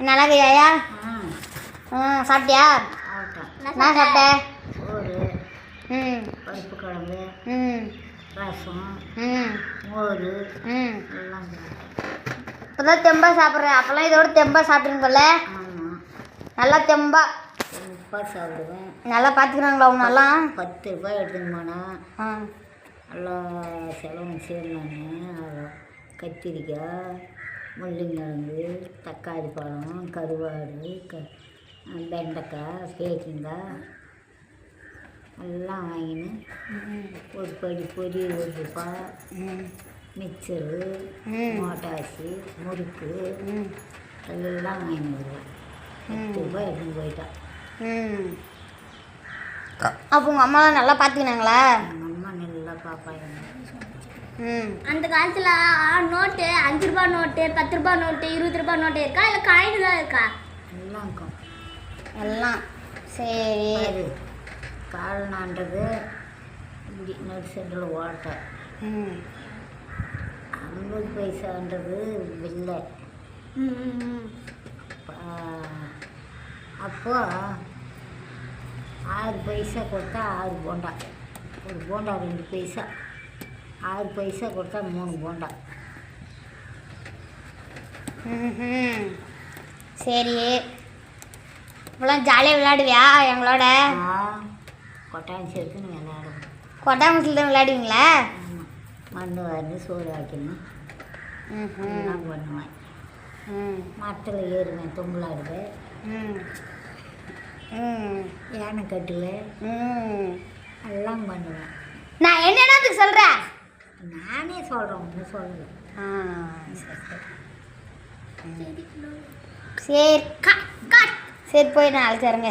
நல்லா இருக்கியா? சாப்பிட்டியா? நான் சாப்பிட்டேன். சோறு, பருப்பு குழம்பு, ரசம், மோர் எல்லாம் இப்போதான் தெம்பா சாப்பிட்றேன். அப்போல்லாம் இதோட தெம்பா சாப்பிட்றீங்கல்ல? ஆமாம், நல்லா தெம்பா சாப்பிடுவேன். நல்லா பார்த்துக்கிறாங்களா அவங்க? நல்லா 10 ரூபாய் எடுத்துன்னு போனேன். நல்லா செலவு செய்யலான்னு கத்திரிக்காய், முள்ளங்கிழங்கு, தக்காளி பழம், கருவாடு, வெண்டைக்காய், பேக்கிங்காய் எல்லாம் வாங்கின்னு ஒரு படி பொரி, 1 ரூபாய், மிக்சரு, மோட்டாசி, முறுக்கு எல்லாம் வாங்கின்னு வருவேன். 10 ரூபாய் எடுத்துன்னு போயிட்டான். அப்போ உங்கள் அம்மாலாம் நல்லா பார்த்துக்கினாங்களா? எங்கள் அம்மா நல்லா பார்ப்பாங்க. அந்த காலத்தில் நோட்டு 5 ரூபாய் நோட்டு, 10 ரூபாய் நோட்டு, 20 ரூபாய் நோட்டு இருக்கா இல்லை காயின் தான் இருக்கா? எல்லாம் இருக்கும். எல்லாம் சரி. கால்னான்றது இப்படி நடு சென்டரில் ஓட்டை, 50 பைசான்றது வெள்ளை. அப்போ 6 பைசா கொடுத்தா 6 போண்டா, ஒரு போண்டா 2 பைசா, 6 பைசா கொடுத்தா 3 போண்டா. சரி, இப்போலாம் ஜாலியாக விளையாடுவியா எங்களோட? கொட்டாஞ்சி எடுத்துன்னு விளையாடுவோம். கொட்டாங்குச்சியில் தான் விளையாடுவீங்களா? ஆமாம், மண் வந்து சோறு ஆக்கணும் எல்லாம் பண்ணுவேன். மரத்தில் ஏறுவேன், தொங்கலாடுவேன், யானை கட்டுவேன், எல்லாம் பண்ணுவேன். நான் என்னதுக்கு சொல்கிறேன்? நானே சொல்கிறேன், ஒன்றும் சொல்லுவேன். சரி சரி போய் நான் அழைச்சிறங்க.